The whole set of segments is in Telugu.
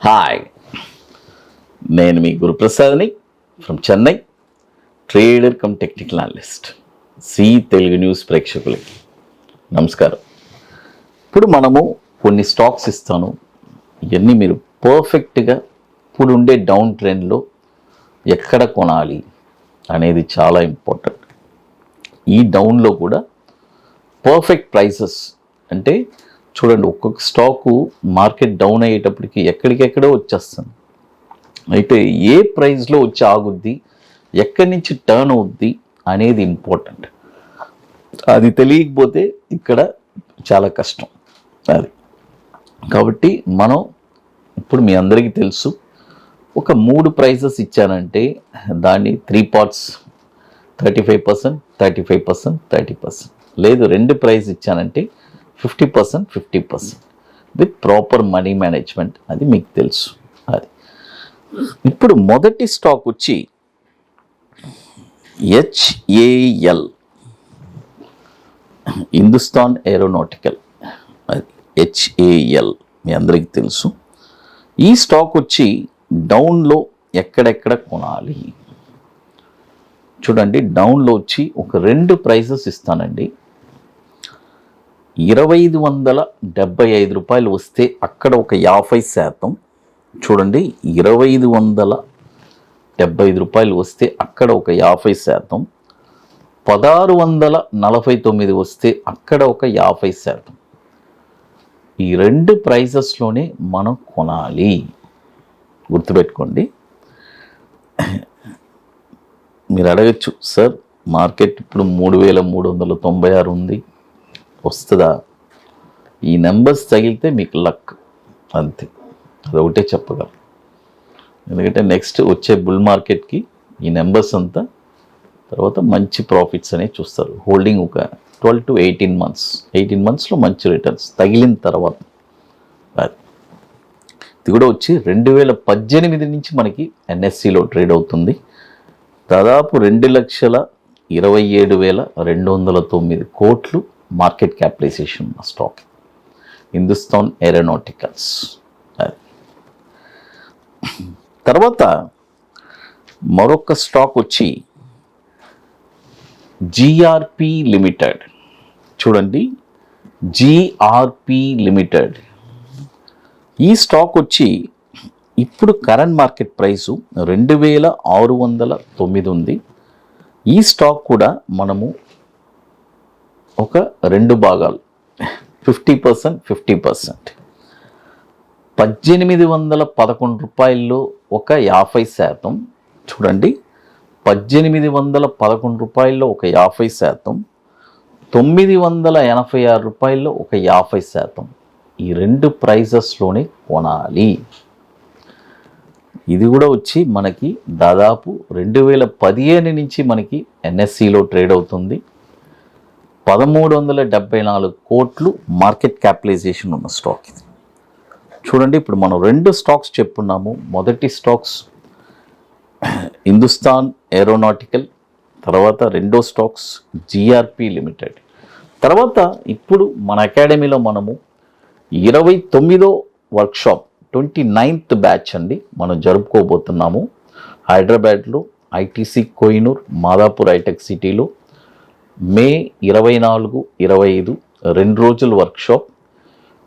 హాయ్, నేను మీ గురుప్రసాద్ని from Chennai, trader cum technical analyst. C Telugu news ప్రేక్షకులకి నమస్కారం. ఇప్పుడు మనము కొన్ని స్టాక్స్ ఇస్తాను, ఇవన్నీ మీరు పర్ఫెక్ట్గా ఇప్పుడు ఉండే డౌన్ ట్రెండ్లో ఎక్కడ కొనాలి అనేది చాలా ఇంపార్టెంట్. ఈ డౌన్లో కూడా పర్ఫెక్ట్ ప్రైసెస్ అంటే చూడండి, ఒక్కొక్క స్టాకు మార్కెట్ డౌన్ అయ్యేటప్పటికి ఎక్కడికెక్కడో వచ్చేస్తుంది. అయితే ఏ ప్రైస్లో వచ్చి ఆగుద్ది, ఎక్కడి నుంచి టర్న్ అవుద్ది అనేది ఇంపార్టెంట్. అది తెలియకపోతే ఇక్కడ చాలా కష్టం. అది కాబట్టి మనం ఇప్పుడు మీ అందరికీ తెలుసు, ఒక 3 ప్రైజెస్ ఇచ్చానంటే దాన్ని 3 పార్ట్స్ 35%, 35%, 30%, లేదు 2 ప్రైజ్ ఇచ్చానంటే 50%, 50% విత్ ప్రాపర్ మనీ మేనేజ్మెంట్. అది మీకు తెలుసు. అది ఇప్పుడు మొదటి స్టాక్ వచ్చి HAL, హిందుస్థాన్ ఏరోనాటికల్. అది HAL మీ అందరికీ తెలుసు. ఈ స్టాక్ వచ్చి డౌన్లో ఎక్కడెక్కడ కొనాలి చూడండి. డౌన్లో వచ్చి ఒక 2 ప్రైజెస్ ఇస్తానండి. 2575 రూపాయలు వస్తే అక్కడ ఒక 50%. చూడండి, 2575 రూపాయలు వస్తే అక్కడ ఒక 50%. 1649 వస్తే అక్కడ ఒక 50%. ఈ 2 ప్రైజెస్లోనే మనం కొనాలి, గుర్తుపెట్టుకోండి. మీరు అడగచ్చు, సార్ మార్కెట్ ఇప్పుడు 3396 ఉంది, వస్తుందా? ఈ నెంబర్స్ తగిలితే మీకు లక్, అంతే. అదొకటే చెప్పగలం. ఎందుకంటే నెక్స్ట్ వచ్చే బుల్ మార్కెట్కి ఈ నెంబర్స్ అంతా తర్వాత మంచి ప్రాఫిట్స్ అనేవి చూస్తారు. హోల్డింగ్ ఒక 12 to 18 months, 18 monthsలో మంచి రిటర్న్స్ తగిలిన తర్వాత. ఇది కూడా వచ్చి 2018 నుంచి మనకి NSEలో ట్రేడ్ అవుతుంది. దాదాపు 2,27,209 కోట్లు మార్కెట్ క్యాపిటలైజేషన్ ఉన్న స్టాక్ హిందుస్థాన్ ఏరోనాటికల్స్. తర్వాత మరొక స్టాక్ వచ్చి GRP లిమిటెడ్. చూడండి, GRP లిమిటెడ్. ఈ స్టాక్ వచ్చి ఇప్పుడు కరెంట్ మార్కెట్ ప్రైసు 2609 ఉంది. ఈ స్టాక్ కూడా మనము ఒక 2 భాగాలు 50%, 50%. 1811 రూపాయల్లో ఒక 50%. చూడండి, 1811 రూపాయల్లో ఒక 50%, 986 రూపాయల్లో ఒక 50%. ఈ 2 ప్రైజెస్లోనే కొనాలి. ఇది కూడా వచ్చి మనకి దాదాపు 2015 నుంచి మనకి NSEలో ట్రేడ్ అవుతుంది. 1374 కోట్లు మార్కెట్ క్యాపిటలైజేషన్ ఉన్న స్టాక్ ఇది. చూడండి, ఇప్పుడు మనం 2 స్టాక్స్ చెప్పున్నాము. మొదటి స్టాక్స్ హిందుస్థాన్ ఏరోనాటికల్, తర్వాత రెండో స్టాక్స్ GRP లిమిటెడ్. తర్వాత ఇప్పుడు మన అకాడమీలో మనము 29వ వర్క్షాప్ 29th బ్యాచ్ అండి మనం జరుపుకోబోతున్నాము. హైదరాబాద్లో ITC కోహినూర్ మాదాపూర్ హైటెక్ సిటీలో మే 24, 25 2 రోజుల వర్క్షాప్.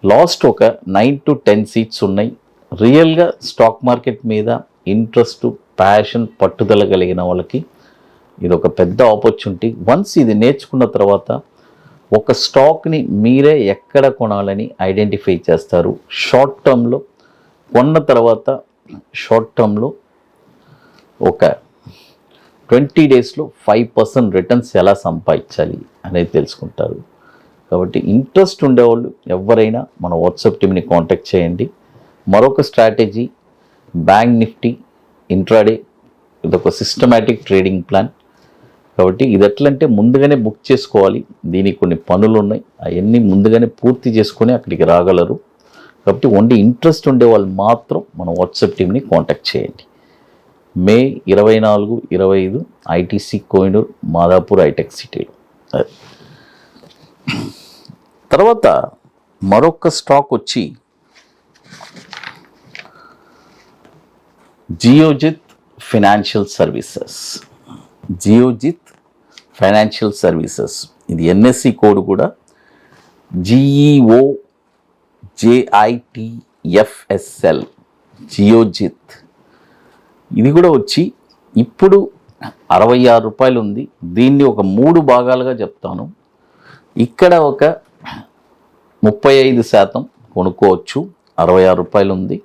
లాస్ట్ ఒక 9 to 10 సీట్స్ ఉన్నాయి. రియల్గా స్టాక్ మార్కెట్ మీద ఇంట్రెస్ట్, ప్యాషన్, పట్టుదల కలిగిన వాళ్ళకి ఇది ఒక పెద్ద ఆపర్చునిటీ. వన్స్ ఇది నేర్చుకున్న తర్వాత ఒక స్టాక్ని మీరే ఎక్కడ కొనాలని ఐడెంటిఫై చేస్తారు. షార్ట్ టర్మ్లో కొన్న తర్వాత షార్ట్ టర్మ్లో ఒక 20 డేస్లో 5% రిటర్న్స్ ఎలా సంపాదించాలి అనేది తెలుసుకుంటారు. కాబట్టి ఇంట్రెస్ట్ ఉండేవాళ్ళు ఎవరైనా మన వాట్సాప్ టీమ్ని కాంటాక్ట్ చేయండి. మరొక స్ట్రాటజీ బ్యాంక్ నిఫ్టీ ఇంట్రాడే. ఇదొక సిస్టమాటిక్ ట్రేడింగ్ ప్లాన్. కాబట్టి ఇది ఎట్లంటే ముందుగానే బుక్ చేసుకోవాలి. దీనికి కొన్ని పనులు ఉన్నాయి, అవన్నీ ముందుగానే పూర్తి చేసుకొని అక్కడికి రాగలరు. కాబట్టి ఓన్లీ ఇంట్రెస్ట్ ఉండే వాళ్ళు మాత్రం మన వాట్సాప్ టీమ్ని కాంటాక్ట్ చేయండి. మే 24, 25 ITC కోహినూర్ మాదాపూర్ హైటెక్ సిటీలో. తర్వాత మరొక స్టాక్ వచ్చి Geojit financial services. Geojit financial services, ఇది ఎన్ఎస్సి కోడ్ కూడా GEOJITFSL, జియోజిత్. ఇది కూడా వచ్చి ఇప్పుడు 66 రూపాయలు ఉంది. దీన్ని ఒక 3 భాగాలుగా చెప్తాను. ఇక్కడ ఒక 35% కొనుక్కోవచ్చు, 66 రూపాయలు ఉంది.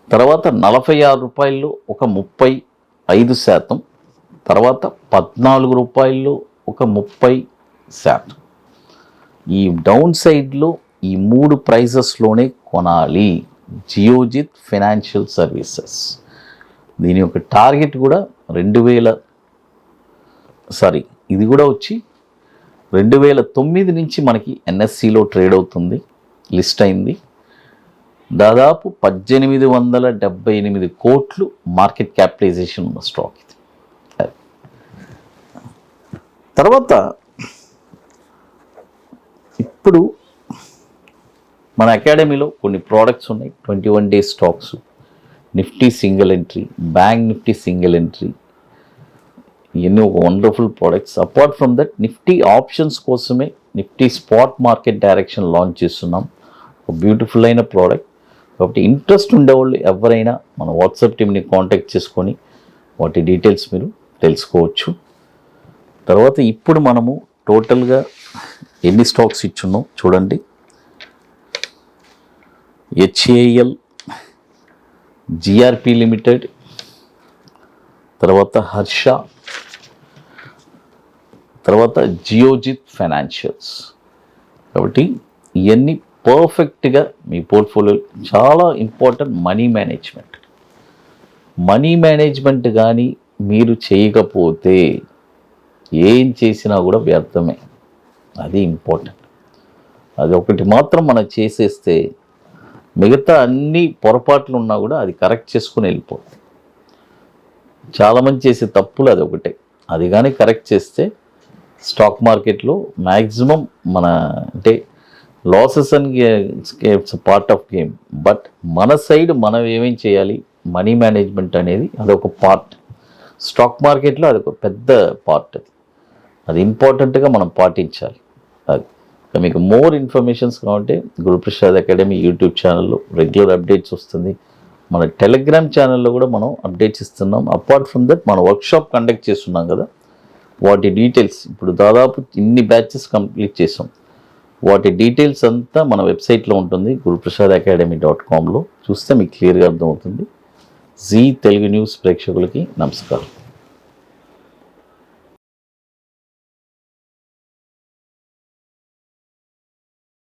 తర్వాత 46 రూపాయల్లో ఒక 35%, తర్వాత 14 రూపాయల్లో ఒక 30%. ఈ డౌన్ సైడ్లో ఈ 3 ప్రైజెస్లోనే కొనాలి జియోజిత్ ఫైనాన్షియల్ సర్వీసెస్. దీని యొక్క టార్గెట్ కూడా ఇది కూడా వచ్చి 2009 నుంచి మనకి ఎన్ఎస్సిలో ట్రేడ్ అవుతుంది, లిస్ట్ అయింది. దాదాపు 1878 కోట్లు మార్కెట్ క్యాపిటలైజేషన్ ఉన్న స్టాక్ ఇది. తర్వాత ఇప్పుడు మన అకాడమీలో కొన్ని ప్రోడక్ట్స్ ఉన్నాయి, 21 days stocks, Nifty single entry, bank Nifty single entry, ఇవన్నీ ఒక wonderful products. Apart from that Nifty options కోసమే Nifty spot market direction launch చేస్తున్నాం, ఒక బ్యూటిఫుల్ అయిన ప్రోడక్ట్. కాబట్టి ఇంట్రెస్ట్ ఉండేవాళ్ళు ఎవరైనా మన వాట్సాప్ టీమ్ని కాంటాక్ట్ చేసుకొని వాటి డీటెయిల్స్ మీరు తెలుసుకోవచ్చు. తర్వాత ఇప్పుడు మనము టోటల్గా ఎన్ని స్టాక్స్ ఇచ్చున్నాం చూడండి. HAL, GRP లిమిటెడ్, తర్వాత హర్ష, తర్వాత జియోజిత్ ఫైనాన్షియల్స్. కాబట్టి ఇవన్నీ పర్ఫెక్ట్గా మీ పోర్ట్ఫోలియో చాలా ఇంపార్టెంట్. మనీ మేనేజ్మెంట్ కానీ మీరు చేయకపోతే ఏం చేసినా కూడా వ్యర్థమే. అది ఇంపార్టెంట్. అది ఒకటి మాత్రం మనం చేసేస్తే మిగతా అన్ని పొరపాట్లు ఉన్నా కూడా అది కరెక్ట్ చేసుకుని వెళ్ళిపోతుంది. చాలామంది చేసే తప్పులు అది ఒకటే. అది కానీ కరెక్ట్ చేస్తే స్టాక్ మార్కెట్లో మ్యాక్సిమం అంటే losses and it's part of game. But మన సైడ్ మనం ఏమేం చేయాలి, మనీ మేనేజ్మెంట్ అనేది అదొక పార్ట్. స్టాక్ మార్కెట్లో అదొక పెద్ద పార్ట్. అది ఇంపార్టెంట్గా మనం పాటించాలి. అది మీకు మోర్ ఇన్ఫర్మేషన్స్ కావాలంటే గురుప్రసాద్ అకాడమీ యూట్యూబ్ ఛానల్లో రెగ్యులర్ అప్డేట్స్ వస్తుంది. మన టెలిగ్రామ్ ఛానల్లో కూడా మనం అప్డేట్స్ ఇస్తున్నాం. అపార్ట్ ఫ్రమ్ దట్ మన వర్క్షాప్ కండక్ట్ చేస్తున్నాం కదా, వాటి డీటెయిల్స్ ఇప్పుడు దాదాపు ఇన్ని బ్యాచెస్ కంప్లీట్ చేసాం. వాటి డీటెయిల్స్ అంతా మన వెబ్సైట్లో ఉంటుంది, guruprasadacademy.comలో చూస్తే మీకు క్లియర్గా అర్థమవుతుంది. జీ తెలుగు న్యూస్ ప్రేక్షకులకి నమస్కారం.